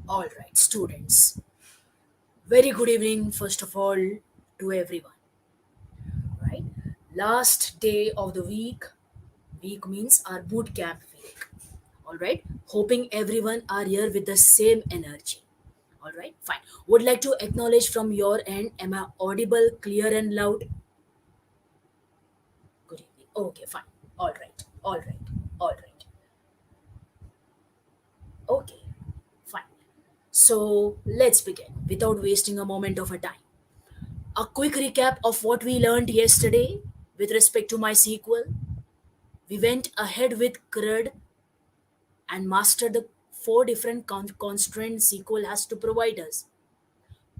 All right, students. Very good evening, first of all, to everyone. Right? Last day of the week. Week means our boot camp week. All right. Hoping everyone are here with the same energy. All right. Fine. Would like to acknowledge from your end. Am I audible, clear, and loud? Good evening. Okay. Fine. All right. All right. All right. Okay. Fine. So let's begin without wasting a moment of a time. A quick recap of what we learned yesterday with respect to MySQL. We went ahead with CRUD and mastered the four different constraints SQL has to provide us: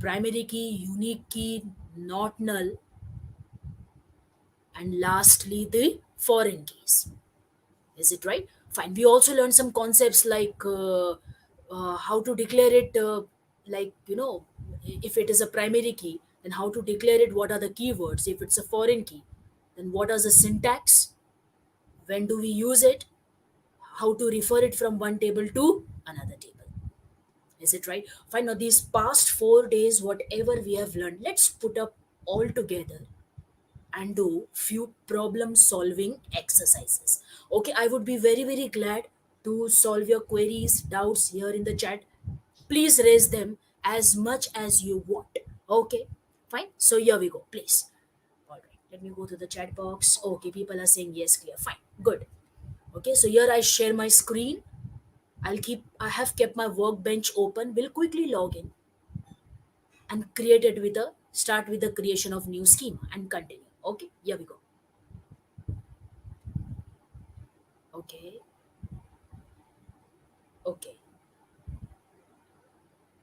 primary key, unique key, not null, and lastly the foreign keys. Is it right? Fine. We also learned some concepts like how to declare it, like, if it is a primary key, then how to declare it, what are the keywords. If it's a foreign key, then what is the syntax, when do we use it, how to refer it from one table to another table. Is it right? Fine. Now, these past 4 days, whatever we have learned, let's put up all together and do few problem solving exercises. Okay, I would be very, very glad to solve your queries, doubts here in the chat. Please raise them as much as you want. Okay, fine. So, here we go, please. All right, let me go to the chat box. Okay, people are saying yes, clear. Fine, good. Okay, so here I share my screen. I have kept my workbench open. We'll quickly log in and create it with a start with the creation of new schema and continue. Okay, here we go. Okay, okay,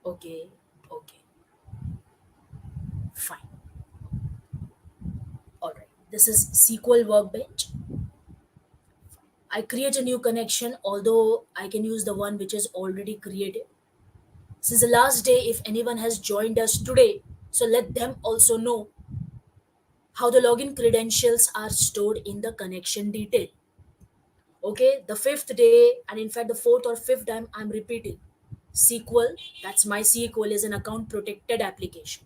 okay, okay, fine. All right, this is SQL workbench. I create a new connection, although I can use the one which is already created. Since the last day, if anyone has joined us today, so let them also know how the login credentials are stored in the connection detail. Okay, the fifth day, and in fact, the fourth or fifth time I'm repeating. SQL, that's MySQL, is an account protected application.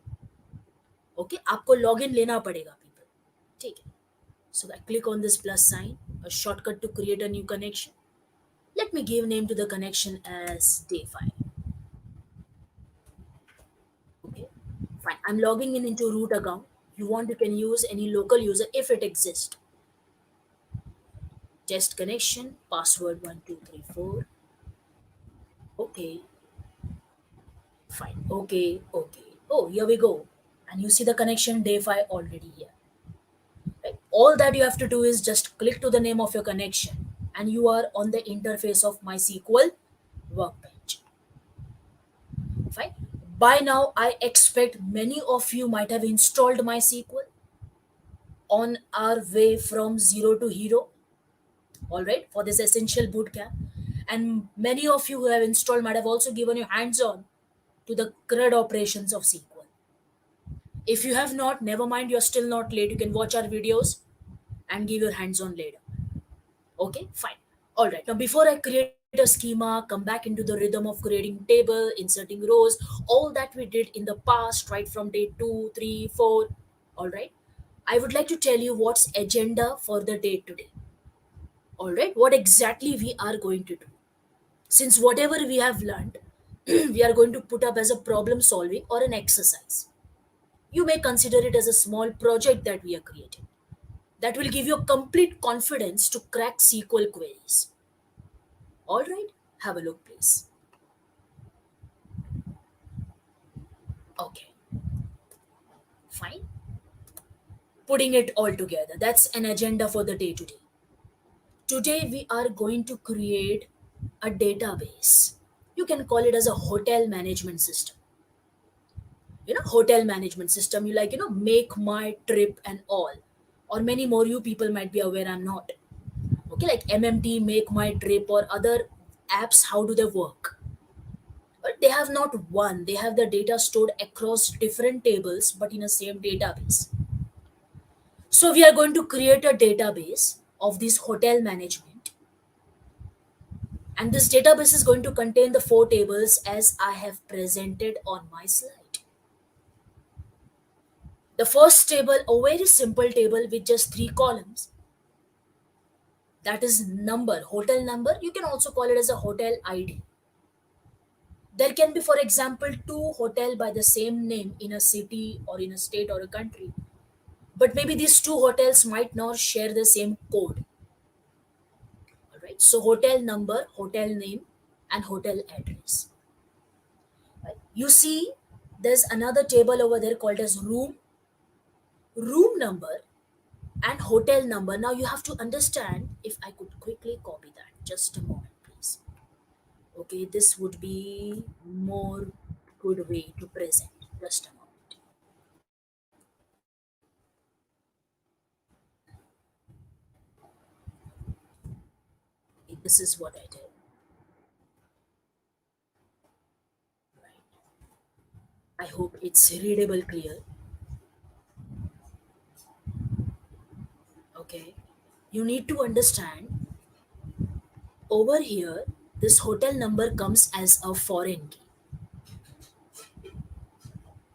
Okay, आपको login लेना पड़ेगा people. ठीक है. So I click on this plus sign, a shortcut to create a new connection. Let me give name to the connection as day5. Okay, fine. I'm logging in into root account. You want, you can use any local user if it exists. Test connection, password 1234. Okay, fine. Okay, okay. Oh, here we go. And you see the connection day5 already here. Right? All that you have to do is just click to the name of your connection and you are on the interface of MySQL workbench. Fine. By now, I expect many of you might have installed MySQL on our way from zero to hero. All right, for this essential bootcamp. And many of you who have installed might have also given you hands on to the CRUD operations of SQL. If you have not, never mind, you're still not late. You can watch our videos and give your hands on later. Okay, fine. All right. Now, before I create a schema, come back into the rhythm of creating table, inserting rows, all that we did in the past, right from day 2, 3, 4. All right. I would like to tell you what's agenda for the day today. All right. What exactly we are going to do. Since whatever we have learned, we are going to put up as a problem solving or an exercise. You may consider it as a small project that we are creating that will give you complete confidence to crack SQL queries. All right. Have a look, please. Okay. Fine. Putting it all together. That's an agenda for the day today. Today, we are going to create a database. You can call it as a hotel management system. Hotel management system, make my trip and all. Or many more you people might be aware, I'm not. Okay, like MMT, make my trip, or other apps, how do they work? But they have not one, they have the data stored across different tables but in a same database. So we are going to create a database of this hotel management, and this database is going to contain the four tables as I have presented on my slide. The first table, a very simple table with just three columns, that is number, hotel number. You can also call it as a hotel ID. There can be, for example, two hotel by the same name in a city or in a state or a country, but maybe these two hotels might not share the same code. All right. So hotel number, hotel name, and hotel address. You see, there's another table over there called as room number, and hotel number. Now you have to understand, if I could quickly copy that. Just a moment, please. Okay, this would be more good way to present. Just a moment. This is what I did. I hope it's readable clear. Okay. You need to understand, over here, this hotel number comes as a foreign key.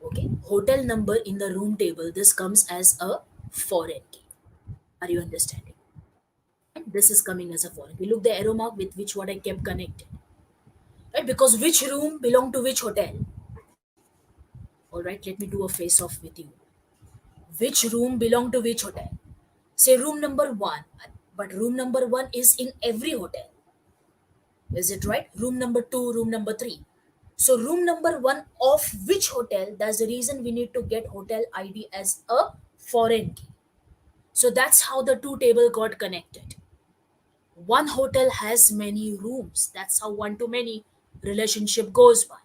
Okay. Hotel number in the room table, this comes as a foreign key. Are you understanding? And this is coming as a foreign key. Look the arrow mark with which what I kept connected. Right? Because which room belong to which hotel? All right, let me do a face off with you. Which room belong to which hotel? Say room number one, but room number one is in every hotel. Is it right? Room number two, room number three. So room number one of which hotel? That's the reason we need to get hotel ID as a foreign key. So that's how the two table got connected. One hotel has many rooms. That's how one to many relationship goes by.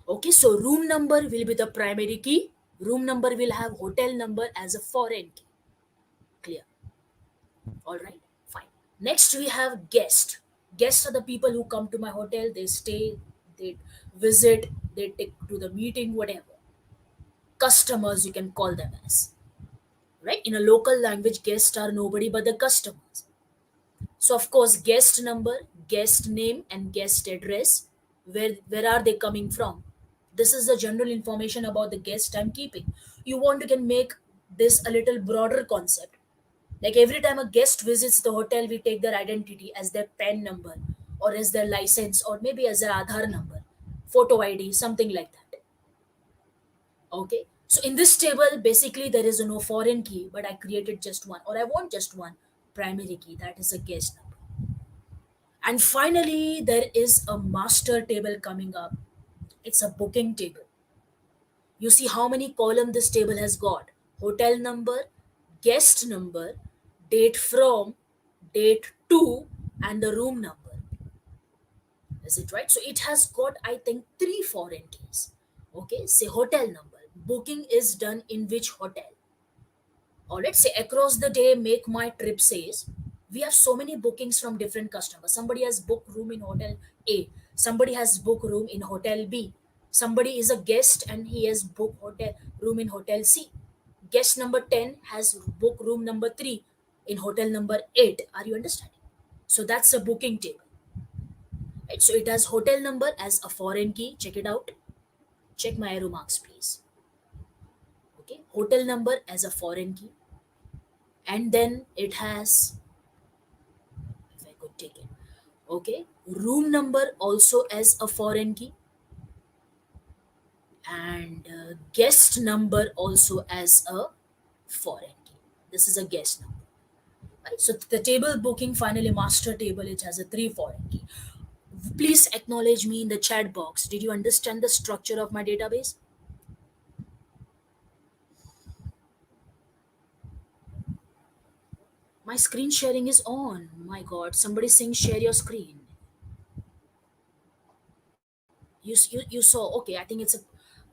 Okay, so room number will be the primary key. Room number will have hotel number as a foreign key. Clear? All right, fine. Next, we have guest. Guests are the people who come to my hotel. They stay, they visit, they take to the meeting, whatever. Customers, you can call them as. Right? In a local language, guests are nobody but the customers. So, of course, guest number, guest name, and guest address. Where are they coming from? This is the general information about the guest I'm keeping. You want to can make this a little broader concept. Like every time a guest visits the hotel, we take their identity as their PAN number, or as their license, or maybe as their Aadhaar number, photo ID, something like that. Okay. So in this table, basically there is no foreign key, but I created just one, or I want just one primary key. That is a guest number. And finally, there is a master table coming up. It's a booking table. You see how many column this table has got: hotel number, guest number, date from, date to, and the room number. Is it right? So it has got, I think, three foreign keys. Okay, say hotel number. Booking is done in which hotel? Or let's say across the day, make my trip says we have so many bookings from different customers. Somebody has booked room in hotel A, somebody has booked room in hotel B, somebody is a guest and he has booked hotel room in hotel C. Guest number 10 has booked room number 3 in hotel number 8. Are you understanding? So that's a booking table. Right? So it has hotel number as a foreign key. Check it out. Check my arrow marks, please. Okay, hotel number as a foreign key, and then it has, if I could take it, okay, room number also as a foreign key, and guest number also as a foreign key. This is a guest number. Right? So the table booking finally master table, it has a three foreign key. Please acknowledge me in the chat box. Did you understand the structure of my database? My screen sharing is on. My God, somebody saying share your screen. You saw? Okay, I think it's a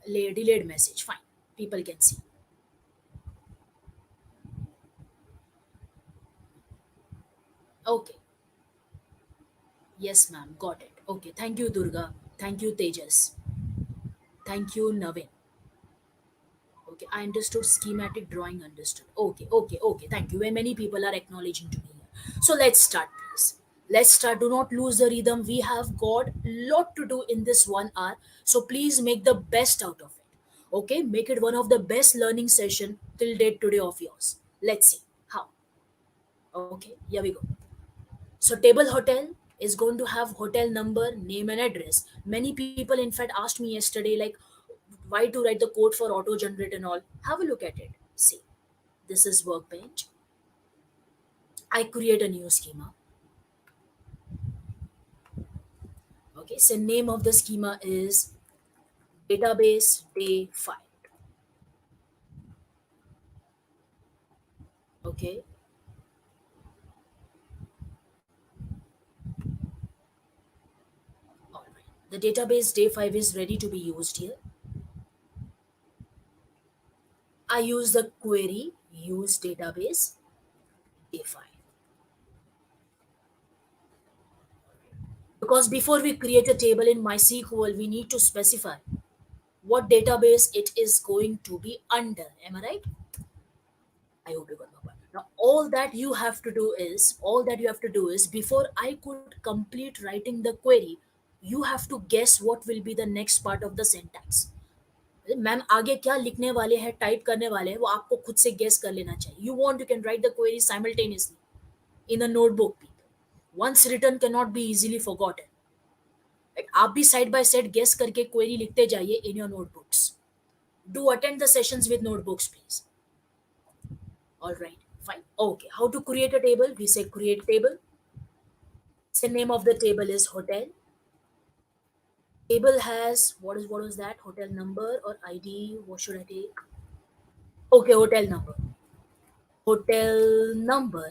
delayed message. Fine, people can see. Okay, yes, ma'am, got it. Okay, thank you, Durga. Thank you, Tejas. Thank you, Navin. Okay, I understood schematic drawing. Understood. Okay, okay, okay. Thank you. Very many people are acknowledging to me here. So let's start, please. Let's start. Do not lose the rhythm. We have got lot to do in this 1 hour. So please make the best out of it. Okay, make it one of the best learning session till date today of yours. Let's see how. Okay, here we go. So table hotel is going to have hotel number, name and address. Many people in fact asked me yesterday like why to write the code for auto generate and all. Have a look at it. See, this is workbench. I create a new schema. Okay, so name of the schema is database day 5. Okay, all right. The database day 5 is ready to be used here. I use the query use database day 5 because before we create a table in MySQL, we need to specify what database it is going to be under. Am I right? I hope you got my point. Now, all that you have to do is before I could complete writing the query, you have to guess what will be the next part of the syntax. Ma'am आगे क्या लिखने वाले हैं type करने वाले हैं वो आपको खुद से गेस कर लेना चाहिए you want you can write the query simultaneously in a notebook once written can not be easily forgotten आप भी साइड बाय साइड गेस करके क्वेरी लिखते जाइए in your notebooks do attend the sessions with notebooks please. All right, fine. Okay, how to create a table? We say create table. Say name of the table is hotel. Table has what is that? Hotel number or ID? What should I take? Okay, hotel number. Hotel number.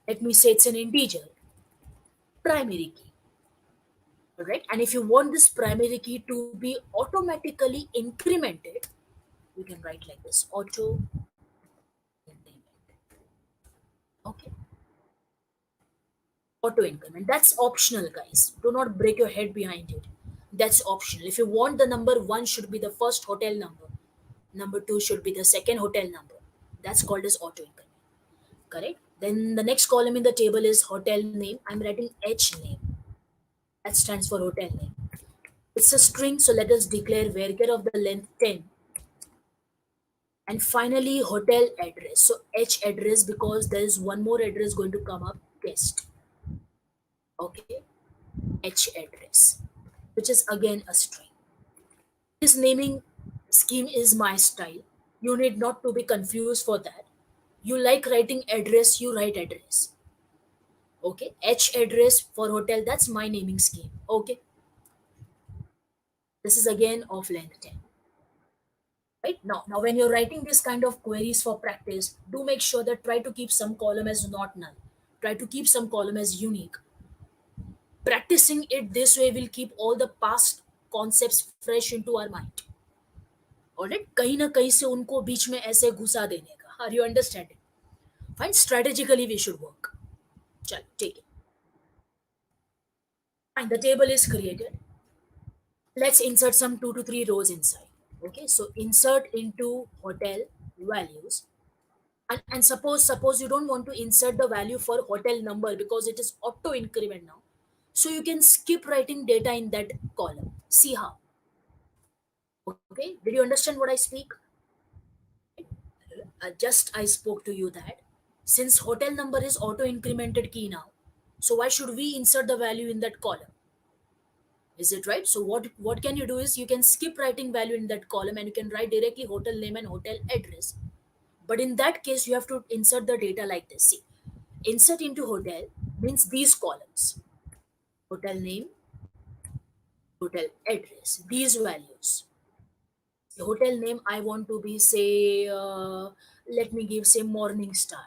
Let me say it's an integer. Primary key. Alright. And if you want this primary key to be automatically incremented, you can write like this. Auto increment. Okay. Auto increment. That's optional, guys. Do not break your head behind it. That's optional. If you want the number one should be the first hotel number two should be the second hotel number. That's called as auto increment. Correct? Then the next column in the table is hotel name. I'm writing H name. That stands for hotel name. It's a string, so let us declare varchar of the length 10. And finally, hotel address. So H address because there is one more address going to come up guest. Okay, H address, which is again a string. This naming scheme is my style. You need not to be confused for that. You like writing address, you write address. Okay, H address for hotel, that's my naming scheme. Okay, this is again of length 10. Right now when you're writing this kind of queries for practice, do make sure that try to keep some column as not null. Try to keep some column as unique. Practicing it this way will keep all the past concepts fresh into our mind. Alright, कहीं ना कहीं से उनको बीच में ऐसे घुसा देने का. Are you understanding? Fine, strategically we should work. चल take it. Fine, the table is created. Let's insert some 2 to 3 rows inside. Okay, so insert into hotel values. And suppose you don't want to insert the value for hotel number because it is auto increment now. So you can skip writing data in that column. See how? Okay, did you understand what I speak? Just I spoke to you that since hotel number is auto incremented key now, so why should we insert the value in that column? Is it right? So what can you do is you can skip writing value in that column and you can write directly hotel name and hotel address. But in that case, you have to insert the data like this. See, insert into hotel means these columns: hotel name, hotel address, these values. The hotel name I want to be say, let me give say Morning Star.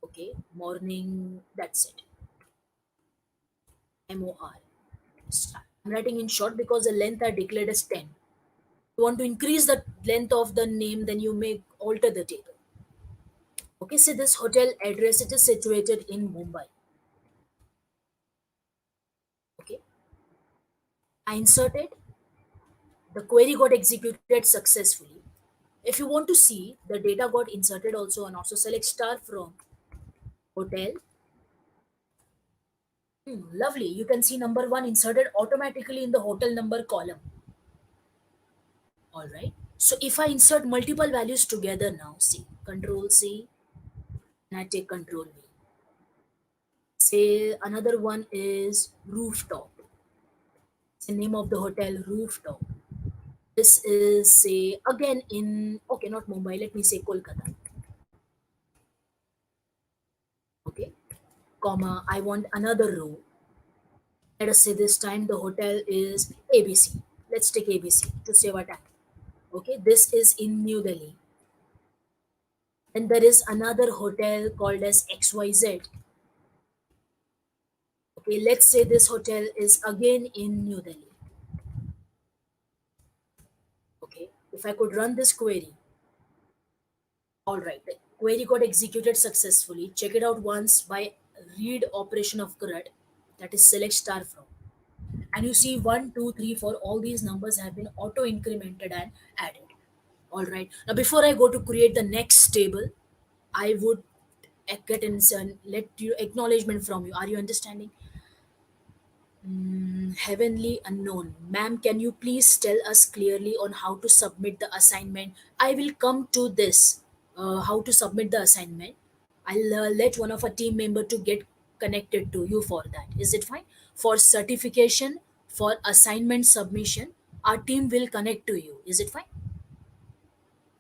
Okay, morning. That's it. MOR star. I'm writing in short because the length I declared as 10. You want to increase the length of the name, then you may alter the table. Okay, so this hotel address it is situated in Mumbai. Okay, I inserted, the query got executed successfully. If you want to see the data got inserted also and also select star from hotel. Lovely. You can see number one inserted automatically in the hotel number column. All right. So if I insert multiple values together now, see, control C, and I take control V. Say another one is rooftop. The name of the hotel rooftop. This is say again in okay, not Mumbai. Let me say Kolkata. Okay, comma. I want another row. Let us say this time the hotel is ABC. Let's take ABC to save our time. Okay, this is in New Delhi. And there is another hotel called as XYZ. Okay, let's say this hotel is again in New Delhi. Okay, if I could run this query, all right, the query got executed successfully. Check it out once by read operation of CRUD, that is select star from. And you see 1, 2, 3, 4, all these numbers have been auto incremented and added. All right, now before I go to create the next table, I would get in let you acknowledgement from you. Are you understanding? Heavenly unknown. Ma'am, can you please tell us clearly on how to submit the assignment? I will come to this. How to submit the assignment. I'll let one of our team member to get connected to you for that. Is it fine? For certification, for assignment submission, our team will connect to you. Is it fine?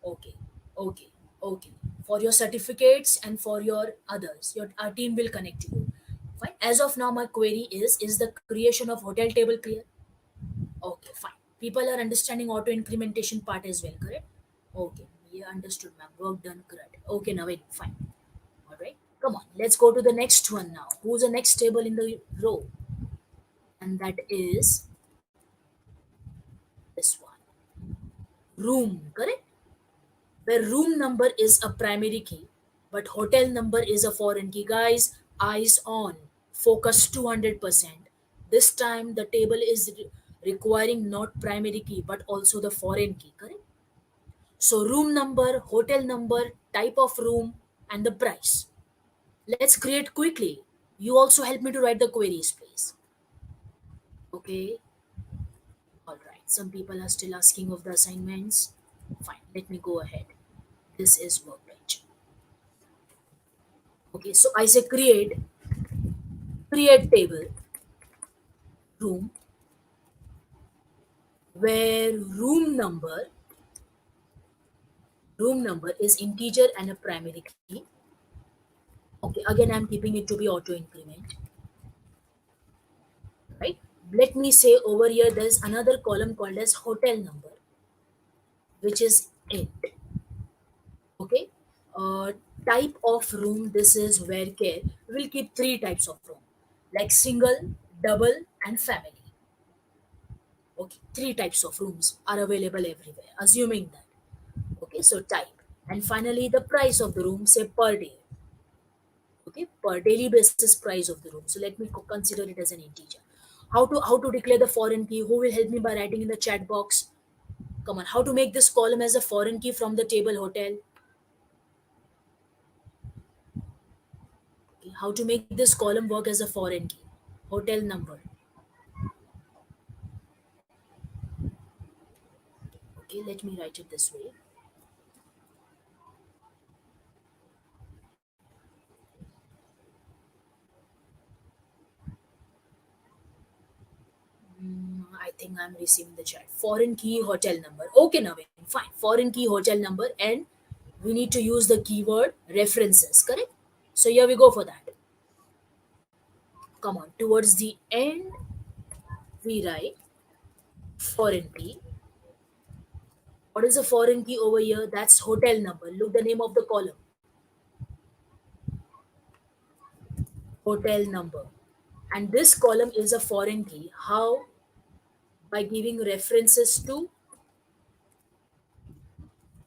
Okay, okay, okay. For your certificates and for your others, your our team will connect to you. Fine. As of now, my query is the creation of hotel table clear? Okay, fine. People are understanding auto implementation part as well, correct? Okay, yeah, understood, ma'am. Work done, correct. Okay, now wait, fine. All right, come on. Let's go to the next one now. Who's the next table in the row? And that is this one. Room, correct? Where room number is a primary key, but hotel number is a foreign key. Guys, eyes on, focus 200%. This time the table is requiring not primary key but also the foreign key, correct? So room number, hotel number, type of room, and the price. Let's create quickly. You also help me to write the queries, please. Okay, all right. Some people are still asking of the assignments. Fine, let me go ahead. This is workbench. Okay, so I say create table room where room number is integer and a primary key. Okay, again I'm keeping it to be auto increment, right? Let me say over here there's another column called as hotel number, which is int. Okay, uh, type of room, this is where care. We'll keep three types of room, like single, double, and family. Okay, three types of rooms are available everywhere, assuming that. Okay, so type. And finally, the price of the room, say per day. Okay, per daily basis price of the room. So let me consider it as an integer. How to declare the foreign key? Who will help me by writing in the chat box? Come on, how to make this column as a foreign key from the table hotel? Okay, How to make this column work as a foreign key? Hotel number. Okay, let me write it this way. I think I'm receiving the chat. Foreign key hotel number. Okay, Naveen, fine. Foreign key hotel number, and we need to use the keyword references, correct? So here we go for that. Come on, towards the end, we write foreign key. What is a foreign key over here? That's hotel number. Look the name of the column. Hotel number. And this column is a foreign key. How? By giving references to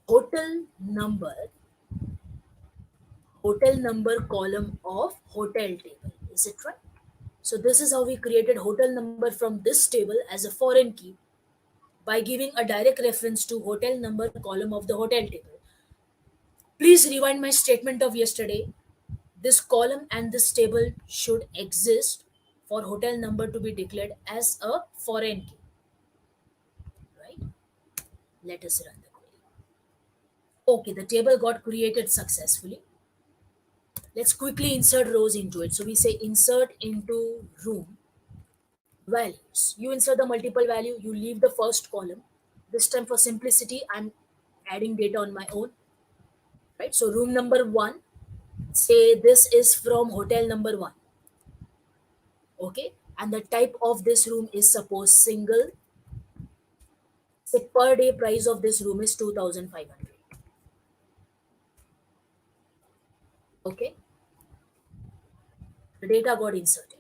hotel number, hotel number column of hotel table. Is it right? So this is how we created hotel number from this table as a foreign key by giving a direct reference to hotel number column of the hotel table. Please rewind my statement of yesterday. This column and this table should exist for hotel number to be declared as a foreign key, right? Let us run the query. Okay, the table got created successfully. Let's quickly insert rows into it. So we say insert into room values. You insert the multiple value, you leave the first column. This time for simplicity, I'm adding data on my own, right? So room number one, say this is from hotel number one, okay? And the type of this room is suppose single. The per day price of this room is 2,500. Okay, the data got inserted.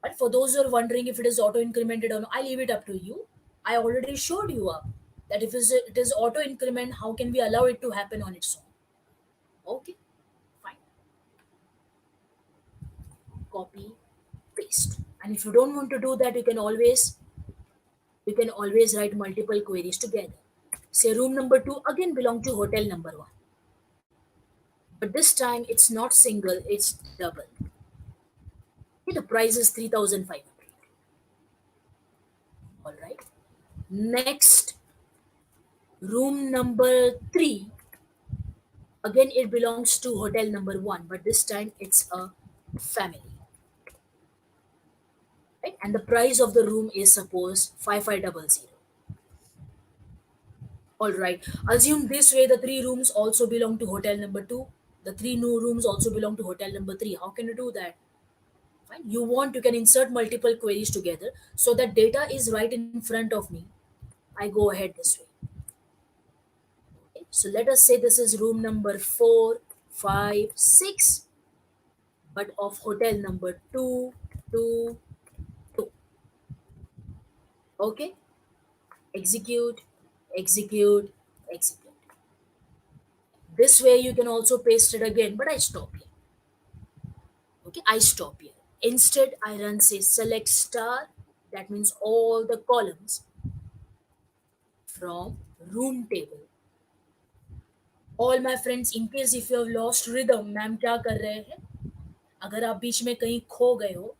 But for those who are wondering if it is auto incremented or not, I leave it up to you. I already showed you up that if it is auto increment, how can we allow it to happen on its own? Okay, fine. Copy, paste. And if you don't want to do that, you can always write multiple queries together. Say room number two again belong to hotel number one. But this time it's not single, it's double. Okay, the price is 3,500. All right. Next, room number three. Again, it belongs to hotel number one, but this time it's a family. Right? And the price of the room is suppose 5500. All right. Assume this way the three rooms also belong to hotel number two. The three new rooms also belong to hotel number three. How can you do that? Fine. You can insert multiple queries together so that data is right in front of me. I go ahead this way. Okay. So let us say this is room number 456, but of hotel number 222. Okay. Execute, execute, execute. This way you can also paste it again, but I stop here. Okay, I stop here. Instead, I run say select star. That means all the columns from room table. All my friends, in case if you have lost rhythm, ma'am क्या कर रहे हैं? अगर आप बीच में कहीं खो गए हो,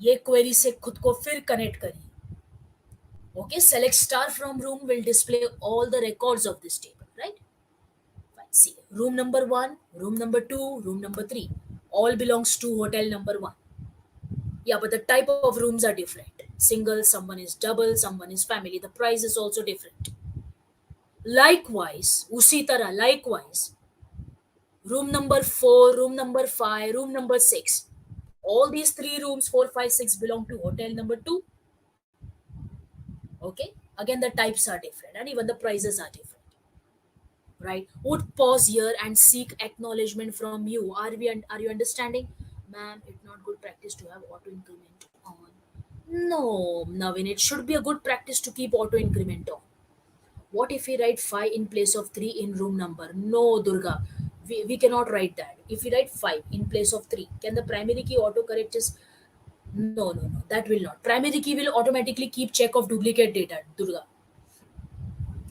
ये क्वेरी से खुद को फिर कनेक्ट करिए. Okay, select star from room will display all the records of this table, right? Fine. See, room number one, room number two, room number three, all belongs to hotel number one. Yeah, but the type of rooms are different. Single, someone is double, someone is family. The price is also different. Likewise, usi tarah, likewise, room number four, room number five, room number six. All these three rooms, four, five, six, belong to hotel number two. Okay. Again, the types are different and even the prices are different. Right? Would pause here and seek acknowledgement from you. Are you understanding? Ma'am, it's not good practice to have auto increment on. No, Navin, it should be a good practice to keep auto increment on. What if we write 5 in place of 3 in room number? No, Durga. We cannot write that. If we write 5 in place of 3, can the primary key autocorrect is? No, no, no. That will not. Primary key will automatically keep check of duplicate data, Durga.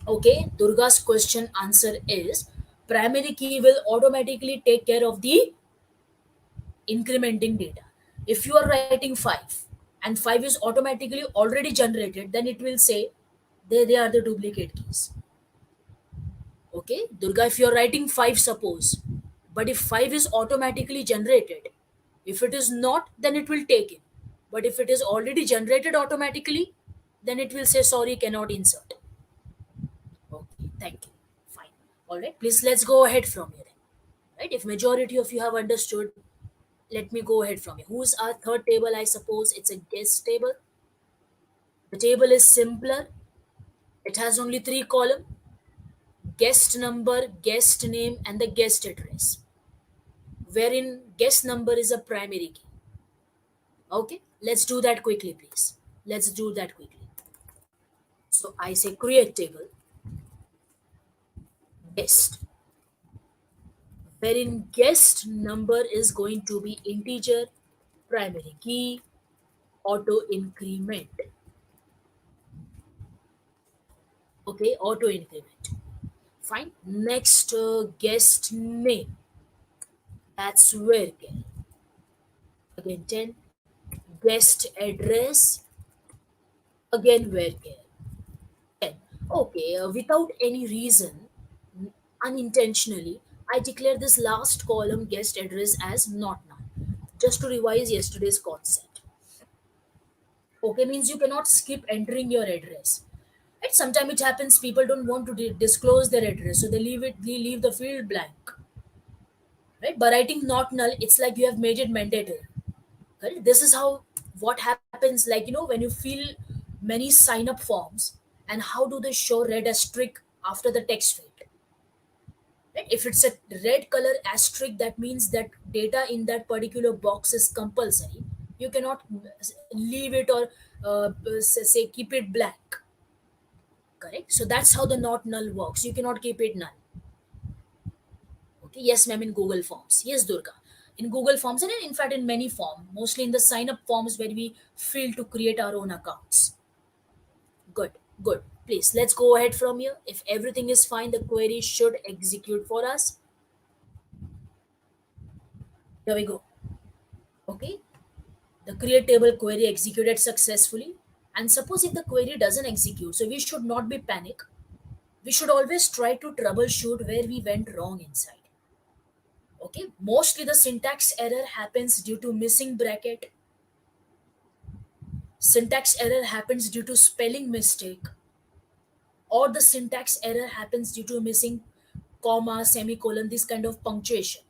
Okay, Durga's question answer is primary key will automatically take care of the incrementing data. If you are writing 5 and 5 is automatically already generated, then it will say they are the duplicate keys. Okay, Durga, if you're writing 5, suppose, but if 5 is automatically generated, if it is not, then it will take it. But if it is already generated automatically, then it will say sorry, cannot insert. Okay, thank you. Fine. All right, please let's go ahead from here. Right, if majority of you have understood, let me go ahead from here. Who's our third table? I suppose it's a guest table. The table is simpler. It has only three columns: guest number, guest name, and the guest address, wherein guest number is a primary key. Okay, let's do that quickly, please. Let's do that quickly. So I say create table, guest, wherein guest number is going to be integer, primary key, auto increment. Okay, auto increment. Fine. Next, guest name. That's where again 10. Guest address. Again where 10. Okay, without any reason, unintentionally, I declare this last column guest address as not null. Just to revise yesterday's concept. Okay means you cannot skip entering your address. Right? Sometimes it happens people don't want to disclose their address, so they leave the field blank. Right? By writing not null, it's like you have made it mandatory. Correct? This is how what happens, like when you fill many sign up forms, and how do they show red asterisk after the text field? Right? If it's a red color asterisk, that means that data in that particular box is compulsory. You cannot leave it or say keep it blank. Correct. So that's how the not null works. You cannot keep it null. Okay. Yes, ma'am. In Google Forms. Yes, Durga. In Google Forms, and in fact in many forms, mostly in the sign up forms where we fill to create our own accounts. Good. Good. Please let's go ahead from here. If everything is fine, the query should execute for us. Here we go. Okay. The create table query executed successfully. And suppose if the query doesn't execute, so we should not be panic. We should always try to troubleshoot where we went wrong inside. Okay, mostly the syntax error happens due to missing bracket. Syntax error happens due to spelling mistake, or the syntax error happens due to missing comma, semicolon, this kind of punctuation.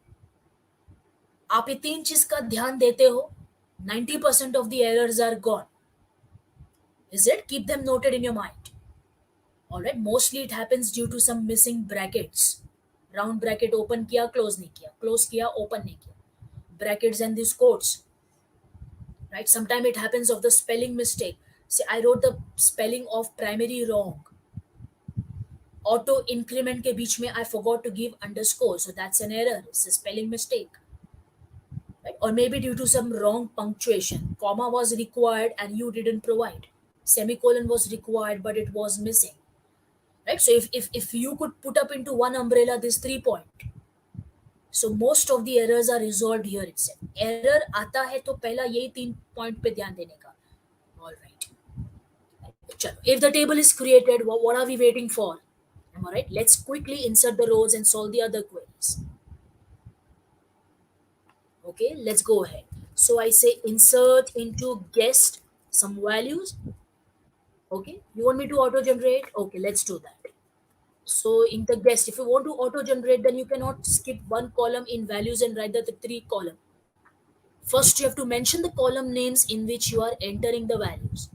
आप ये तीन चीज का ध्यान देते हो, 90% of the errors are gone. Is it? Keep them noted in your mind. All right. Mostly it happens due to some missing brackets. Round bracket open किया, close नहीं किया, close किया, open नहीं किया. Brackets and these quotes. Right. Sometimes it happens of the spelling mistake. Say I wrote the spelling of primary wrong. Auto increment के बीच में I forgot to give underscore, so that's an error. It's a spelling mistake. Right? Or maybe due to some wrong punctuation. Comma was required and you didn't provide. Semicolon was required but it was missing. Right? So if you could put up into one umbrella this 3 point, so most of the errors are resolved here itself. Error आता है तो पहला यही 3 point पे ध्यान देने का. All right. चलो, if the table is created, what are we waiting for? Am I right? Let's quickly insert the rows and solve the other queries. Okay, let's go ahead. So I say insert into guest some values. Okay, you want me to auto generate? Okay, let's do that. So in the guest, if you want to auto generate, then you cannot skip one column in values and write the three column. First, you have to mention the column names in which you are entering the values.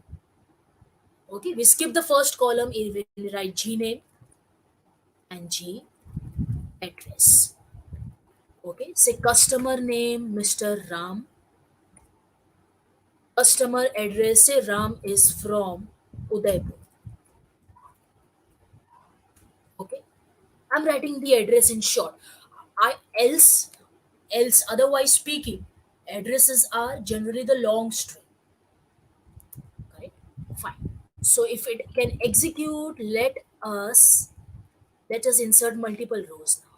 Okay, we skip the first column, we write G name and G address. Okay, say customer name Mr. Ram. Customer address, say Ram is from Udaipur. Okay, I'm writing the address in short. I else otherwise speaking, addresses are generally the long string. Correct? Fine. So if it can execute, let us insert multiple rows now.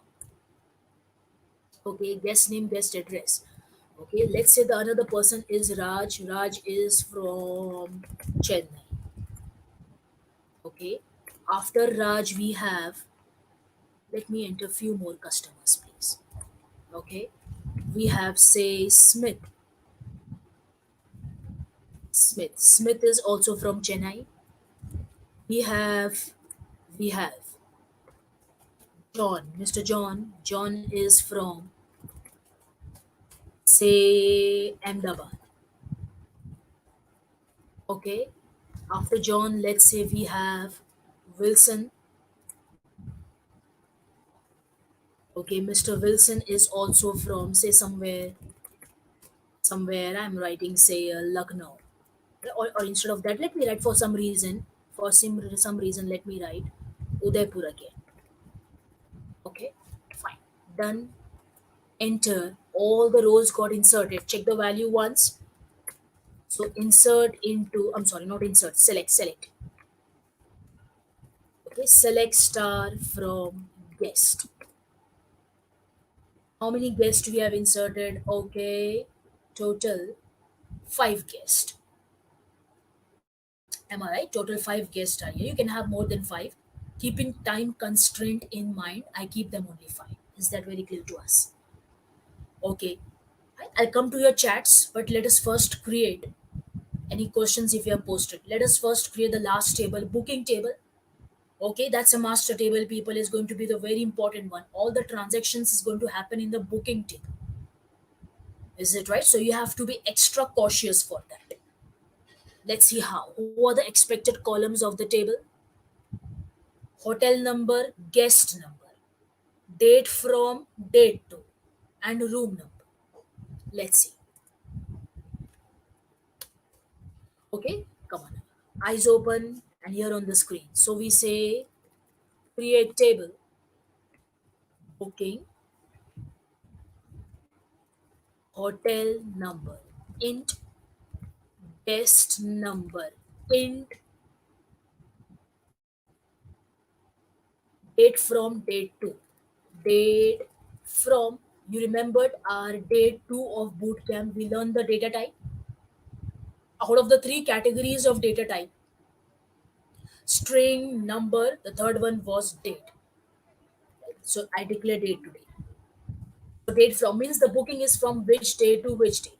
Okay, guest name, guest address. Okay, let's say the another person is Raj. Raj is from Chennai. Okay, after Raj we have, let me enter few more customers, please. Okay, we have, say, Smith. Smith is also from Chennai. We have we have John. Mr. John. John is from, say, Ahmedabad. Okay. After John, let's say we have Wilson. Okay, Mr. Wilson is also from, say, somewhere I'm writing, say, Lucknow. Or instead of that, let me write, for some reason, let me write Udaipur again. Okay, fine. Done. Enter. All the rows got inserted. Check the value once. So insert into, I'm sorry, not insert, select. Okay, select star from guest. How many guests we have inserted? Okay, total 5 guests. Am I right? Total 5 guests are here. You can have more than five. Keeping time constraint in mind, I keep them only five. Is that very clear to us? Okay, I'll come to your chats, but let us first create any questions if you have posted. Let us first create the last table, booking table. Okay, that's a master table, people, is going to be the very important one. All the transactions is going to happen in the booking table. Is it right? So you have to be extra cautious for that. Let's see how. Who are the expected columns of the table? Hotel number, guest number, date from, date to, and room number. Let's see. Okay, come on. Eyes open and here on the screen. So we say create table, booking, hotel number, int, guest number, int, date from, date to, date from. You remembered our day 2 of boot camp, we learned the data type. Out of the three categories of data type, string, number, the third one was date. So I declare date today. So date from means the booking is from which day to which day.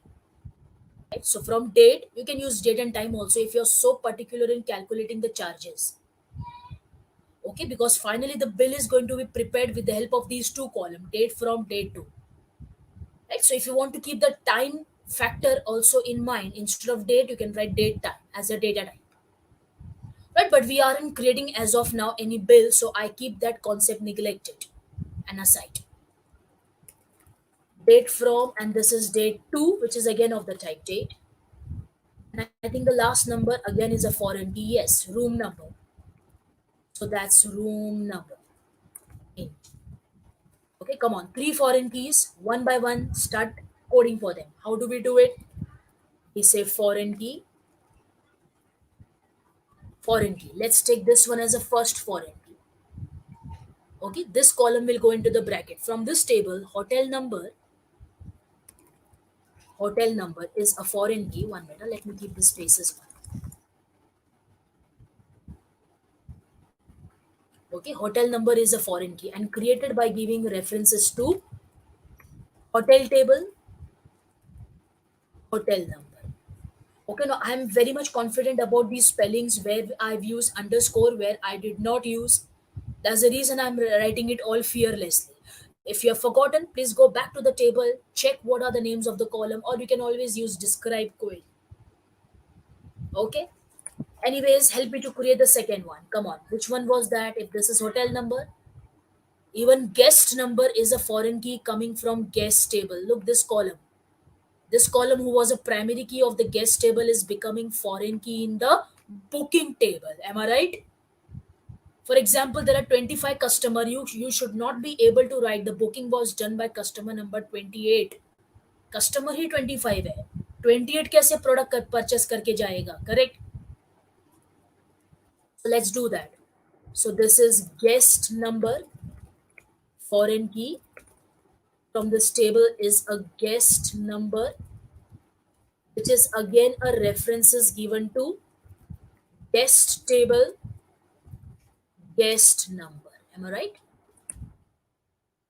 Right? So from date, you can use date and time also if you're so particular in calculating the charges. Okay, because finally the bill is going to be prepared with the help of these two columns, date from, date to. Right? So if you want to keep the time factor also in mind, instead of date, you can write date time as a data type. Right? But we aren't creating as of now any bill, so I keep that concept neglected and aside. Date from, and this is date two, which is again of the type date. And I think the last number again is a foreign key. Yes, room number. So that's room number. In. Okay, come on. Three foreign keys, one by one, start coding for them. How do we do it? We say foreign key, foreign key. Let's take this one as a first foreign key. Okay, this column will go into the bracket. From this table, hotel number is a foreign key. 1 minute, let me keep the spaces. Okay, hotel number is a foreign key and created by giving references to hotel table, hotel number. Okay, now I'm very much confident about these spellings where I've used underscore, where I did not use. That's the reason I'm writing it all fearlessly. If you have forgotten, please go back to the table, check what are the names of the column, or you can always use describe query. Okay. Anyways, help me to create the second one. Come on. Which one was that? If this is hotel number, even guest number is a foreign key coming from guest table. Look, this column. This column, who was a primary key of the guest table, is becoming foreign key in the booking table. Am I right? For example, there are 25 customer. You should not be able to write the booking was done by customer number 28. Customer ही 25 है, 28 कैसे product purchase करके जाएगा? Correct. So let's do that. So this is guest number, foreign key, from this table is a guest number, which is again a references given to guest table, guest number. Am I right?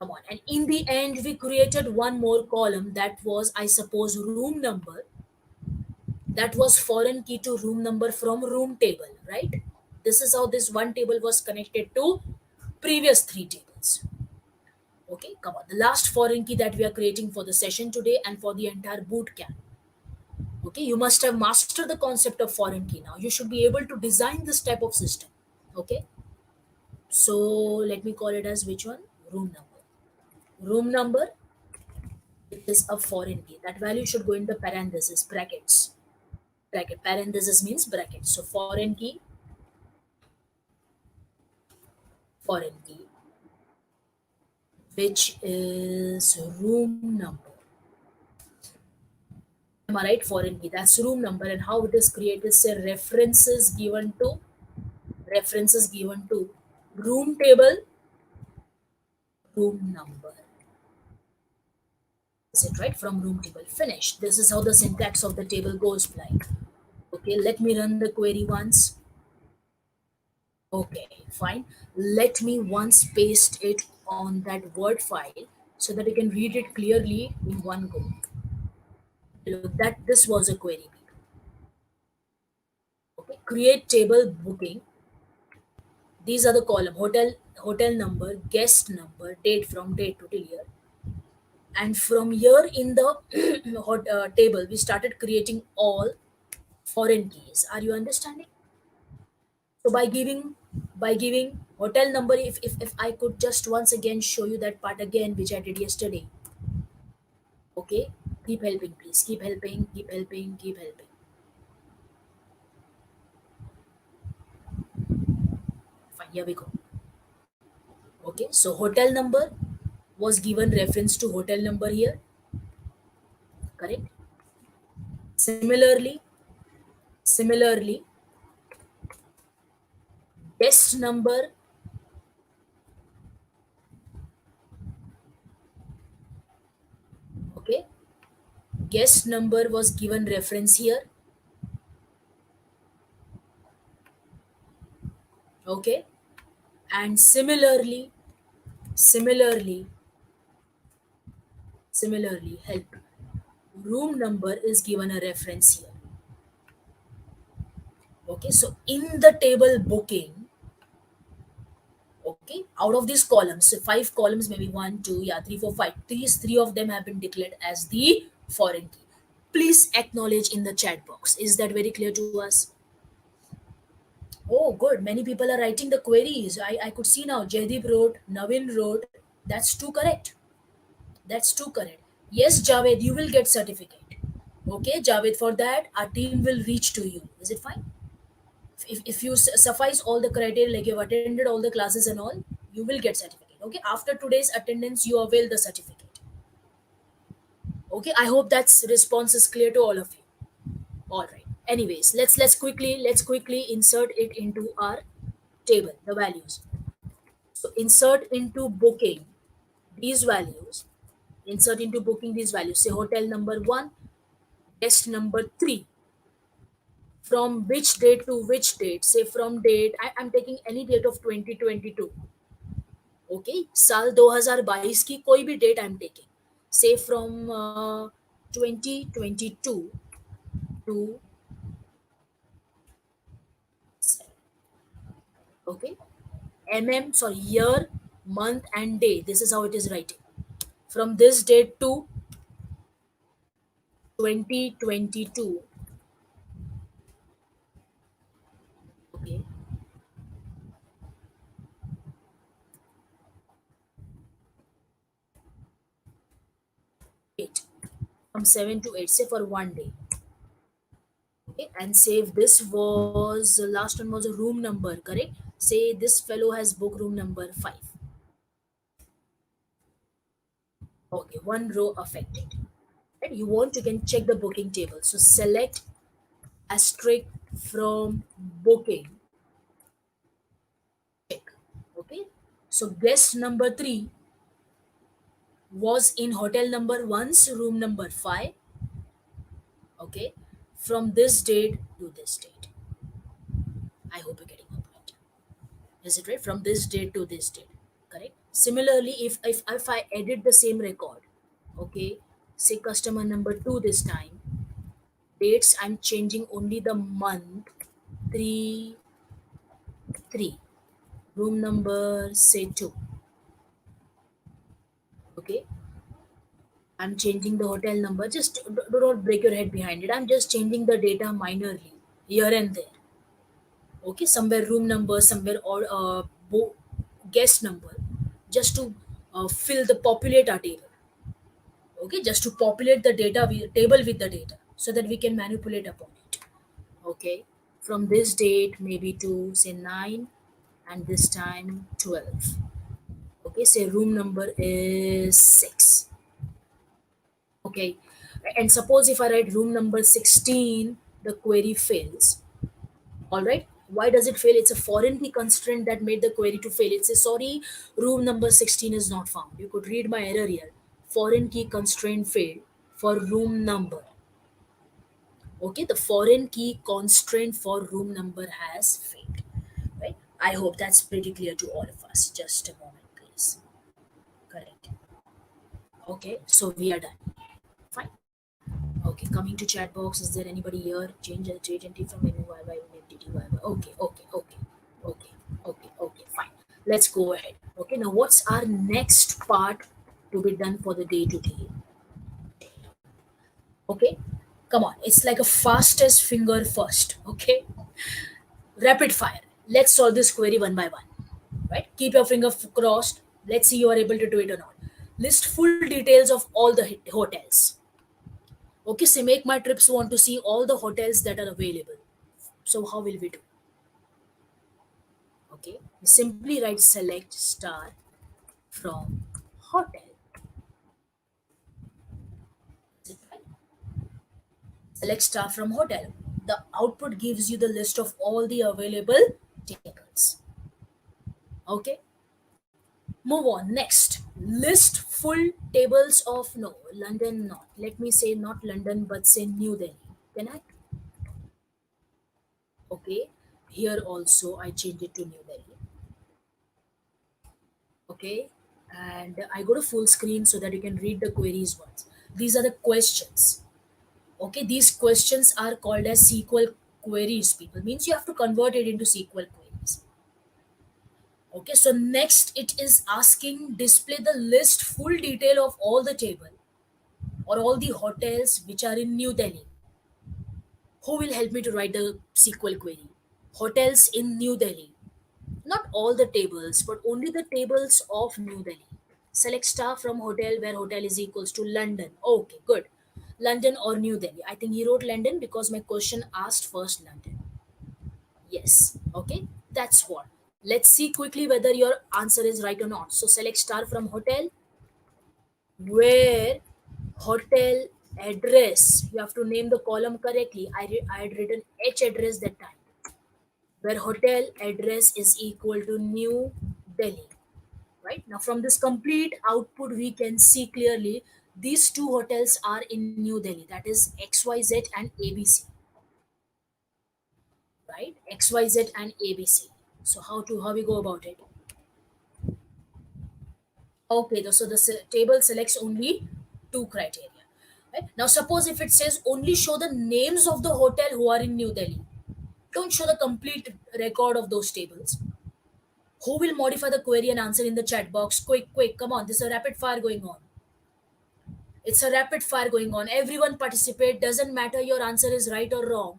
Come on. And in the end, we created one more column that was, I suppose, room number. That was foreign key to room number from room table, right? This is how this one table was connected to previous three tables. Okay, come on. The last foreign key that we are creating for the session today and for the entire boot camp. Okay, you must have mastered the concept of foreign key now. You should be able to design this type of system. Okay, so let me call it as which one? Room number. Room number is a foreign key. That value should go in the parenthesis, brackets. Bracket. Parenthesis means bracket. So foreign key, which is room number. Am I right? Foreign key. That's room number, and how it is created. Say references given to room table, room number. Is it right? From room table. Finished. This is how the syntax of the table goes like. Okay, let me run the query once. Okay, fine. Let me once paste it on that Word file so that you can read it clearly in one go. Look, that this was a query. Okay, create table booking. These are the column hotel number, guest number, date from date to till year. And from here in the table, we started creating all foreign keys. Are you understanding? So by giving hotel number, if I could just once again show you that part again, which I did yesterday. Okay, keep helping, please. Keep helping, keep helping, keep helping. Fine, here we go. Okay, so hotel number was given reference to hotel number here, correct? Similarly, guest number, okay, guest number was given reference here, okay, and similarly, help. Room number is given a reference here. Okay, so in the table booking, okay, out of these columns, so five columns, maybe one, two, yeah, three, four, five. These three of them have been declared as the foreign key. Please acknowledge in the chat box. Is that very clear to us? Oh, good. Many people are writing the queries. I could see now. Jaideep wrote, Navin wrote. That's two correct. That's two correct. Yes, Javed, you will get certificate. Okay, Javed, for that, our team will reach to you. Is it fine? If you suffice all the criteria, like you've attended all the classes and all, you will get certificate. Okay, after today's attendance, you avail the certificate. Okay, I hope that's response is clear to all of you. All right. Anyways, let's quickly insert it into our table, the values. So insert into booking these values. Insert into booking these values. Say hotel number one, guest number three. From which date to which date? Say from date. I'm taking any date of 2022. Okay, साल 2022 की कोई भी date I am taking. Say from 2022 to, okay, sorry, year, month and day. This is how it is writing. From this date to 2022. Okay, eight. From 7 to 8. Say for one day. Okay, and save. This was the last one was a room number, correct? Say this fellow has book room number 5. Okay, one row affected. And you want, you can check the booking table. So select asterisk from booking. Check. Okay. So guest number 3 was in hotel number 1's room number 5. Okay, from this date to this date. I hope you're getting my point. Is it right? From this date to this date. Correct. Similarly, if I edit the same record, okay, say customer number 2 this time, dates I'm changing only the month, 3 3, room number say 2. Okay, I'm changing the hotel number. Just do not break your head behind it. I'm just changing the data minorly here and there. Okay, somewhere room number, somewhere or guest number, just to fill the populate our table. Okay, just to populate the table with the data so that we can manipulate upon it. Okay, from this date maybe to say 9, and this time 12. Okay, say room number is 6. Okay, and suppose if I write room number 16, the query fails. All right, why does it fail? It's a foreign key constraint that made the query to fail. It says sorry, room number 16 is not found. You could read my error here. Foreign key constraint failed for room number. Okay, the foreign key constraint for room number has failed. Right, I hope that's pretty clear to all of us. Just a moment please. Correct. Okay, so we are done. Fine. Okay, coming to chat box, is there anybody here? Change the trade entry from menu YY MFDT YY. Okay, fine. Let's go ahead. Okay, now what's our next part to be done for the day today? Okay, come on. It's like a fastest finger first. Okay, rapid fire. Let's solve this query one by one. Right? Keep your finger crossed. Let's see you are able to do it or not. List full details of all the hotels. Okay, so make my trips want to see all the hotels that are available. So how will we do? Okay, we simply write select star from hotel. Is it right? Select star from hotel. The output gives you the list of all the available tables. Okay, move on. Next, list full tables of no London, not. Let me say not London, but say New Delhi. Can I? Okay, here also I change it to New Delhi. Okay, and I go to full screen so that you can read the queries once. These are the questions. Okay, these questions are called as SQL queries, people. Means you have to convert it into SQL queries. Okay, so next it is asking display the list full detail of all the table or all the hotels which are in New Delhi. Who will help me to write the SQL query? Hotels in New Delhi. Not all the tables, but only the tables of New Delhi. Select star from hotel where hotel is equals to London. Okay, good. London or New Delhi. I think he wrote London because my question asked first London. Yes. Okay, that's what. Let's see quickly whether your answer is right or not. So select star from hotel where hotel address. You have to name the column correctly. I had written H address that time. Where hotel address is equal to New Delhi. Right now from this complete output we can see clearly these two hotels are in New Delhi, that is XYZ and ABC. Right, XYZ and ABC. So how we go about it? Okay, so the table selects only two criteria. Right, now suppose if it says only show the names of the hotel who are in New Delhi, don't show the complete record of those tables. Who will modify the query and answer in the chat box? Quick, come on, this is a rapid fire going on. It's a rapid fire going on. Everyone participate. Doesn't matter your answer is right or wrong.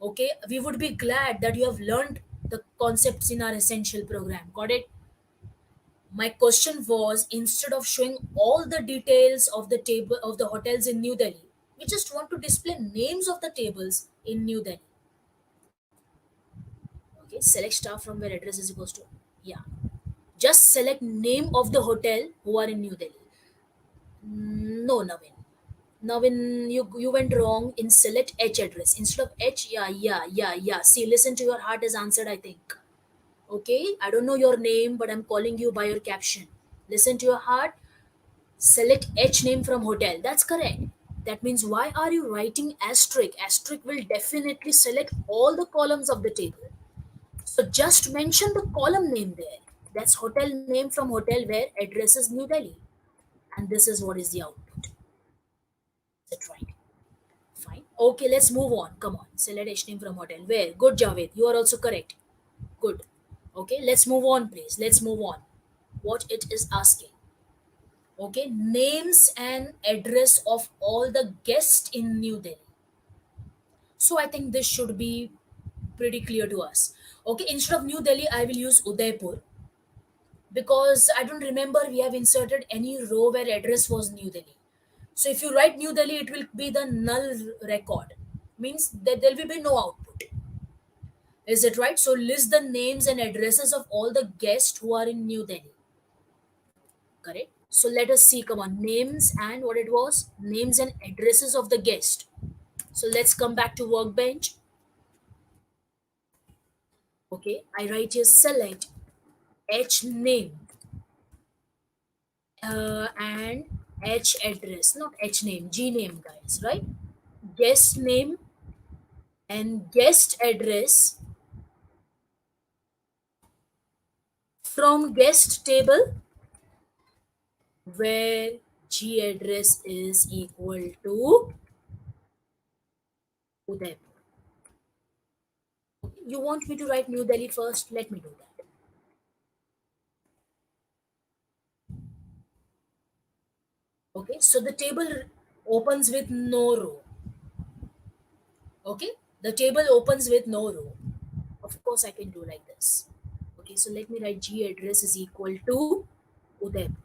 Okay, we would be glad that you have learned the concepts in our essential program. Got it? My question was instead of showing all the details of the table of the hotels in New Delhi, we just want to display names of the tables in New Delhi. Okay, select star from where address is equals to. Yeah. Just select name of the hotel who are in New Delhi. No, Navin. Now, when you went wrong in select H address instead of H, yeah. See, listen to your heart has answered. I think. Okay, I don't know your name, but I'm calling you by your caption. Listen to your heart. Select H name from hotel. That's correct. That means why are you writing asterisk? Asterisk will definitely select all the columns of the table. So just mention the column name there. That's hotel name from hotel where address is New Delhi. And this is what is the output. Is it right? Fine. Okay, let's move on. Come on. Select H name from hotel. Where? Good, Javed. You are also correct. Good. Okay, let's move on, please. Let's move on. What it is asking. Okay, names and address of all the guests in New Delhi. So I think this should be pretty clear to us. Okay, instead of New Delhi, I will use Udaipur because I don't remember we have inserted any row where address was New Delhi. So if you write New Delhi, it will be the null record. Means that there will be no output. Is it right? So list the names and addresses of all the guests who are in New Delhi. Correct? So let us see. Come on. Names and what it was? Names and addresses of the guest. So let's come back to workbench. Okay. I write here select H name and H address. Not H name, G name, guys. Right? Guest name and guest address from guest table where G address is equal to Udaipur. You want me to write New Delhi first? Let me do that. Okay, so the table opens with no row. Okay, the table opens with no row. Of course, I can do like this. Okay, so let me write G address is equal to Udaipur.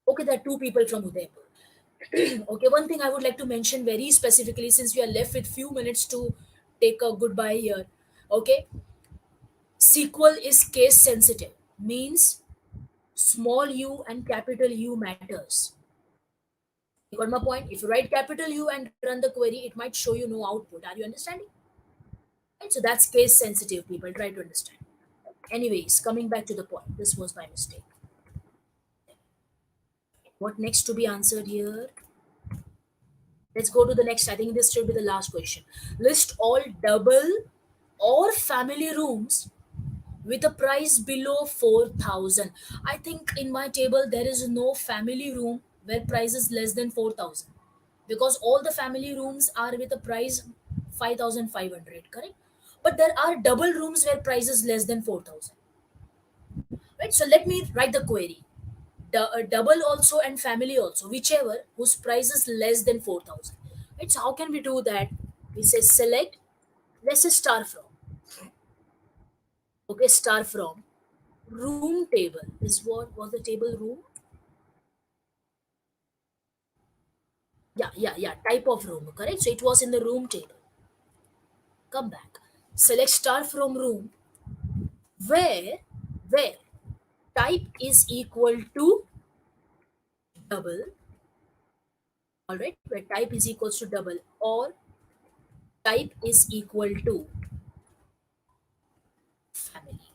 Okay, there are two people from Udaipur. Okay, one thing I would like to mention very specifically since we are left with few minutes to take a goodbye here. Okay, SQL is case sensitive, means small u and capital U matters. You got my point? If you write capital U and run the query, it might show you no output. Are you understanding? Right? So that's case sensitive, people. Try to understand. Anyways, coming back to the point. This was my mistake. What next to be answered here? Let's go to the next. I think this should be the last question. List all double or family rooms with a price below 4,000. I think in my table there is no family room where price is less than 4,000 because all the family rooms are with a price 5,500, correct? But there are double rooms where price is less than 4,000, right? So let me write the query. Double also and family also, whichever whose price is less than 4,000. Right? So how can we do that? We say select, let's say star from. Okay, star from room table is what was the table room? Yeah. Type of room, correct? So it was in the room table. Come back. Select star from room where where type is equal to double. Alright, where type is equals to double or type is equal to family.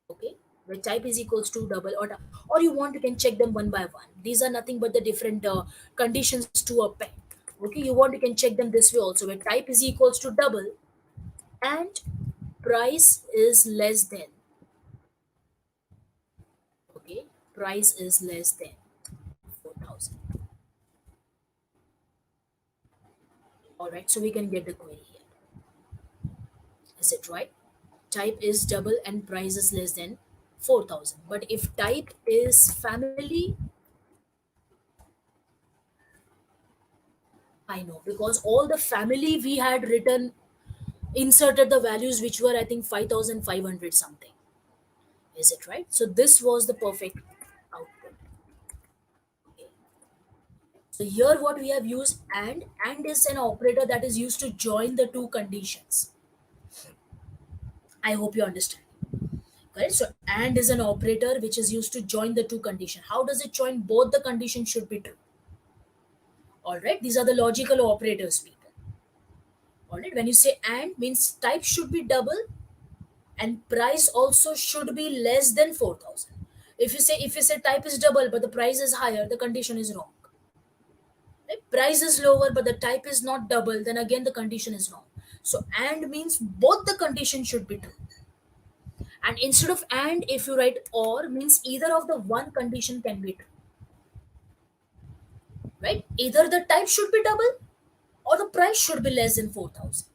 Okay, where type is equals to double or you want you can check them one by one. These are nothing but the different conditions to a pen. Okay, you want you can check them this way also where type is equals to double and price is less than. Okay, price is less than 4,000. All right, so we can get the query here. Is it right? Type is double and price is less than 4,000. But if type is family, I know because all the family we had written inserted the values which were I think 5,500 something. Is it right? So this was the perfect output. Okay. So here what we have used and is an operator that is used to join the two conditions. I hope you understand. Correct. So and is an operator which is used to join the two condition. How does it join? Both the conditions should be true. All right. These are the logical operators, people. All right. When you say and means type should be double and price also should be less than 4,000. If you say type is double but the price is higher, the condition is wrong. Right? Price is lower but the type is not double, then again the condition is wrong. So and means both the condition should be true. And instead of and, if you write or, means either of the one condition can be true. Right? Either the type should be double or the price should be less than 4,000.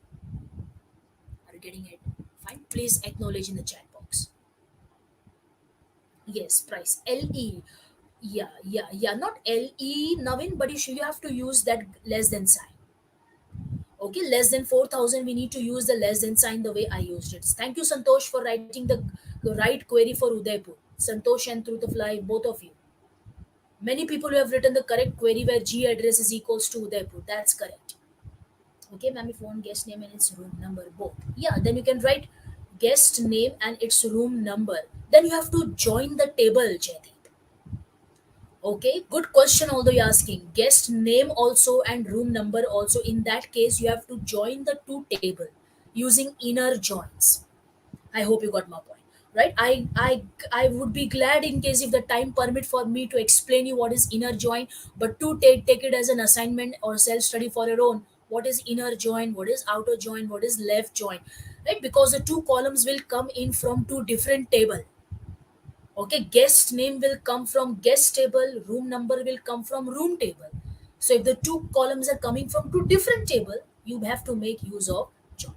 Are you getting it? Fine. Please acknowledge in the chat box. Yes, price. LE. Yeah. Not LE, Navin, but you have to use that less than sign. Okay, less than 4,000, we need to use the less than sign the way I used it. Thank you, Santosh, for writing the right query for Udaipur. Santosh and Truth of Life, both of you. Many people who have written the correct query where G address is equals to Udaipur. That's correct. Okay, ma'am, if you want guest name and its room number, both. Yeah, then you can write guest name and its room number. Then you have to join the table, Jaideep. Okay, good question. Although you're asking guest name also and room number also, in that case, you have to join the two table using inner joins. I hope you got my point, right? I would be glad in case if the time permit for me to explain you what is inner join, but to take it as an assignment or self study for your own. What is inner join? What is outer join? What is left join? Right? Because the two columns will come in from two different table. Okay, guest name will come from guest table, room number will come from room table. So if the two columns are coming from two different table, you have to make use of join.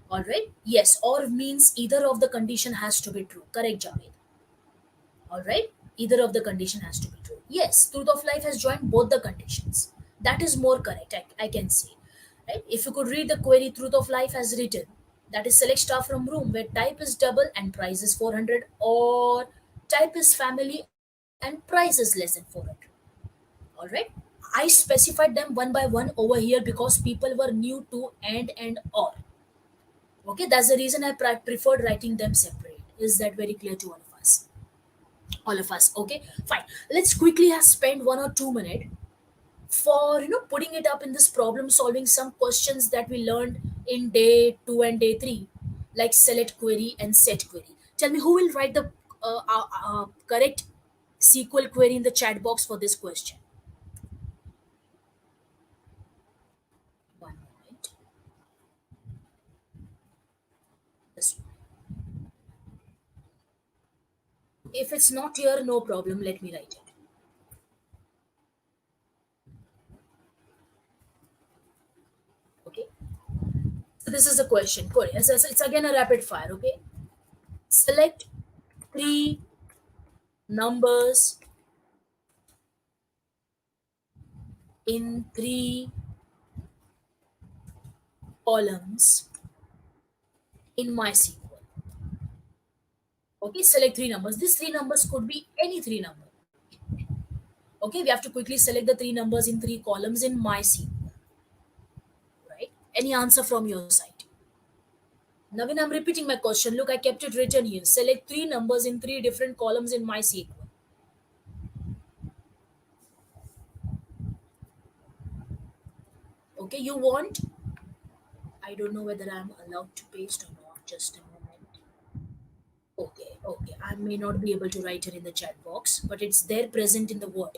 All right. Yes, or means either of the condition has to be true. Correct, Javed. All right. Either of the condition has to be true. Yes, truth of life has joined both the conditions. That is more correct. I can see. Right. If you could read the query, truth of life has written. That is select star from room where type is double and price is 400, or type is family and price is less than 400. All right. I specified them one by one over here because people were new to and or. Okay, that's the reason I preferred writing them separate. Is that very clear to all of us? All of us. Okay, fine. Let's quickly have spend 1 or 2 minutes for putting it up in this problem solving some questions that we learned in day 2 and day 3, like select query and set query. Tell me who will write the correct SQL query in the chat box for this question. One moment. This one. If it's not here, no problem. Let me write it. Okay. So this is a question. Cool. It's again a rapid fire. Okay. Select three numbers in three columns in MySQL. Okay. Select three numbers. These three numbers could be any three number. Okay. We have to quickly select the three numbers in three columns in MySQL. Right. Any answer from your side? Navin, I'm repeating my question. Look, I kept it written here. Select three numbers in three different columns in MySQL. Okay. You want? I don't know whether I'm allowed to paste or not. Just a moment. Okay. I may not be able to write it in the chat box, but it's there present in the word.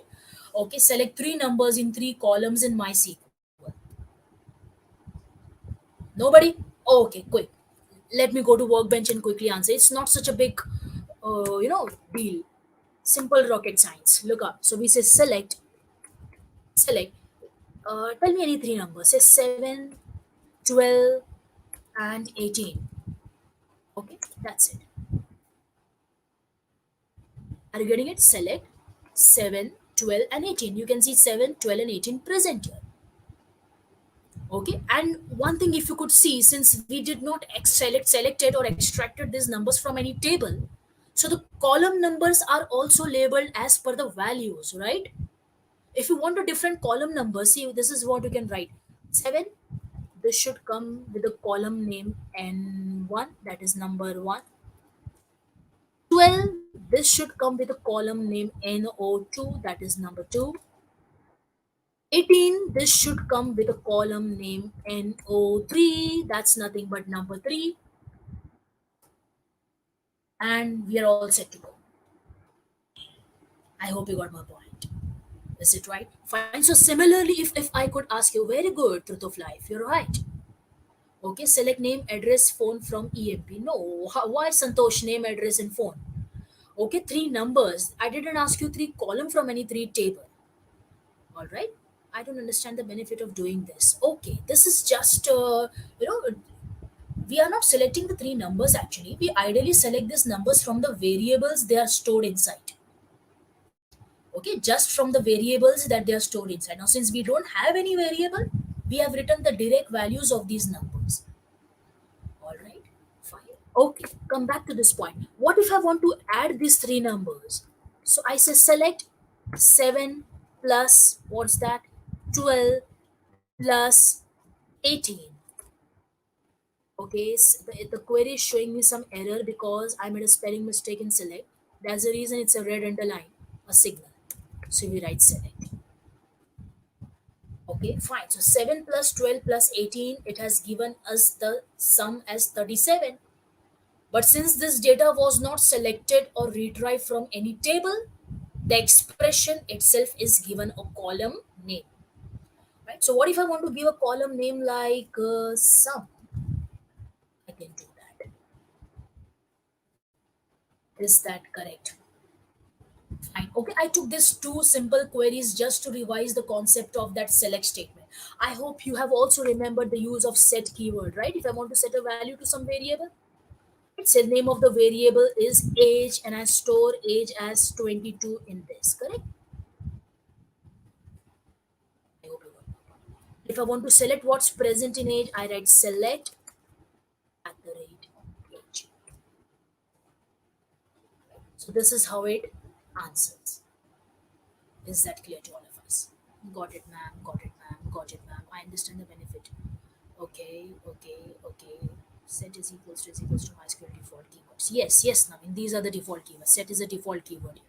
Okay, select three numbers in three columns in MySQL. Nobody? Okay, quick. Let me go to workbench and quickly answer. It's not such a big, deal. Simple rocket science. Look up. So we say select. Tell me any three numbers. Say 7, 12, and 18. Okay, that's it. Are you getting it? Select 7, 12, and 18. You can see 7, 12, and 18 present here. Okay, and one thing, if you could see, since we did not selected or extracted these numbers from any table, so the column numbers are also labeled as per the values, right? If you want a different column number, see, this is what you can write. 7, this should come with the column name N1, that is number 1. 12, this should come with a column name NO2, that is number 2. 18, this should come with a column name NO3, that's nothing but number 3. and we are all set to go. I hope you got my point. Is it right? Fine. So similarly, if I could ask you, very good, truth of life, you're right. Okay, select name, address, phone from EMP. No, why Santosh name, address, and phone? Okay, three numbers. I didn't ask you three column from any three table. All right. I don't understand the benefit of doing this. Okay, this is just you know we are not selecting the three numbers actually. We ideally select these numbers from the variables they are stored inside. Okay, just from the variables that they are stored inside. Now, since we don't have any variable, we have written the direct values of these numbers. All right, fine. Okay, come back to this point. What if I want to add these three numbers? So I say select 7 plus what's that? 12 plus 18. Okay, the query is showing me some error because I made a spelling mistake in select. That's the reason it's a red underline, a signal. So we write select. Okay, fine. So 7 plus 12 plus 18, it has given us the sum as 37. But since this data was not selected or retrieved from any table, the expression itself is given a column name. Right? So what if I want to give a column name like sum? I can do that. Is that correct? Fine. Okay, I took these two simple queries just to revise the concept of that select statement. I hope you have also remembered the use of set keyword, right? If I want to set a value to some variable, it's the name of the variable is age and I store age as 22 in this, correct? I hope you got it. If I want to select what's present in age, I write select at the rate age. So this is how it answers. Is that clear to all of us? Got it, ma'am. Got it, ma'am. Got it, ma'am. I understand the benefit. Okay, okay, okay. Set is equals to MySQL default keywords. Yes, yes, Naveen. These are the default keywords. Set is a default keyword.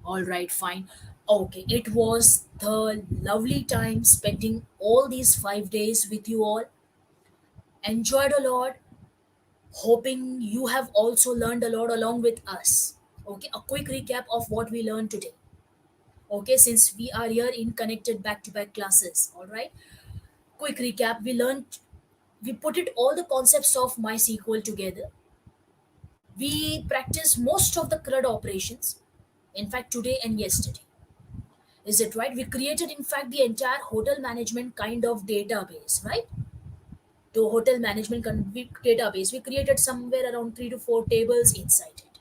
All right, fine. Okay, it was the lovely time spending all these 5 days with you all. Enjoyed a lot. Hoping you have also learned a lot along with us. Okay, a quick recap of what we learned today. Okay, since we are here in connected back to back classes. All right, quick recap. We put it all the concepts of MySQL together. We practiced most of the CRUD operations. In fact, today and yesterday. Is it right? We created, in fact, the entire hotel management kind of database, right? To hotel management database, we created somewhere around 3 to 4 tables inside it.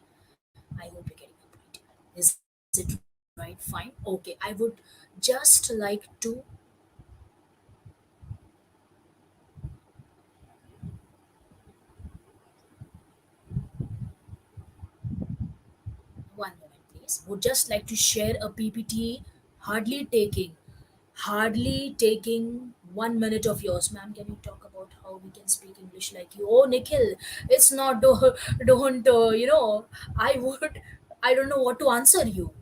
I hope you're getting the point. Is it right? Fine. Okay. I would just like to one moment, please. Would just like to share a PPT, hardly taking, hardly taking 1 minute of yours, ma'am. Can you talk about how we can speak English like you? Oh, Nikhil, it's not don't I would I don't know what to answer you.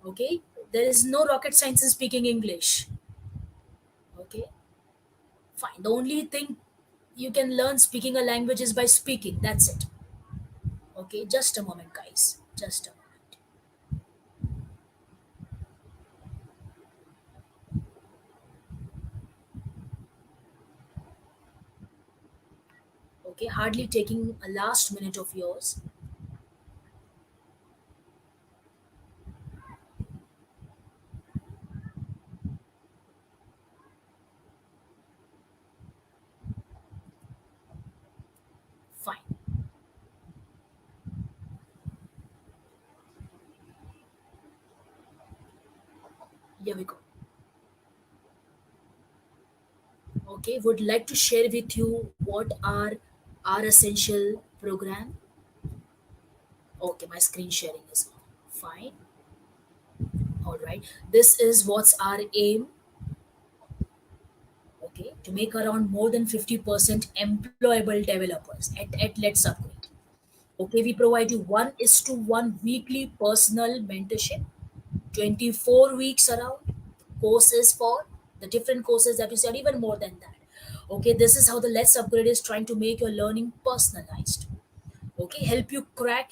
Okay, there is no rocket science in speaking English. Okay, fine. The only thing you can learn speaking a language is by speaking. That's it. Okay, just a moment, guys. Just a moment. Okay, hardly taking a last minute of yours. Fine. Here we go. Okay, would like to share with you what are our essential program. Okay, my screen sharing is on. Fine. All right. This is what's our aim. Okay, to make around more than 50% employable developers at Let's Upgrade. Okay, we provide you 1:1 weekly personal mentorship, 24 weeks around courses for the different courses that you said, even more than that. Okay, this is how the Let's Upgrade is trying to make your learning personalized. Okay, help you crack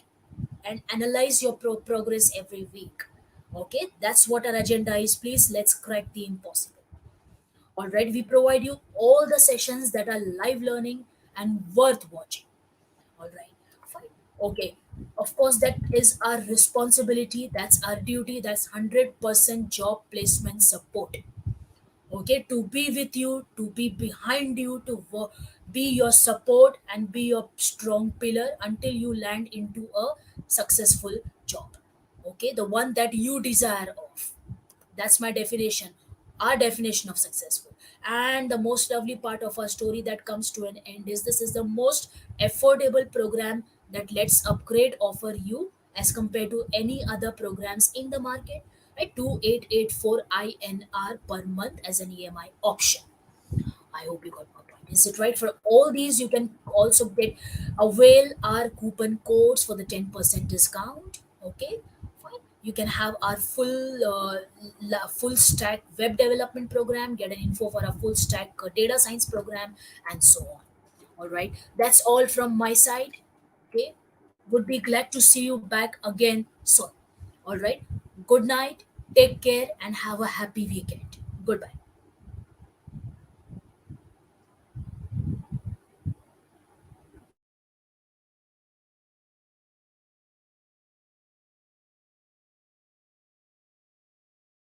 and analyze your progress every week. Okay, that's what our agenda is. Please, let's crack the impossible. All right, we provide you all the sessions that are live learning and worth watching. All right, fine. Okay, of course, that is our responsibility, that's our duty, that's 100% job placement support. Okay, to be with you, to be behind you, to be your support and be your strong pillar until you land into a successful job. Okay, the one that you desire of. That's my definition, our definition of successful. And the most lovely part of our story that comes to an end is this is the most affordable program that Let's Upgrade offer you as compared to any other programs in the market. Right, 2884 INR per month as an EMI option. I hope you got my point. Is it right? For all these, you can also get avail our coupon codes for the 10% discount. Okay, fine. You can have our full stack web development program. Get an info for our full stack data science program, and so on. All right. That's all from my side. Okay. Would be glad to see you back again soon. All right. Good night. Take care and have a happy weekend. Goodbye.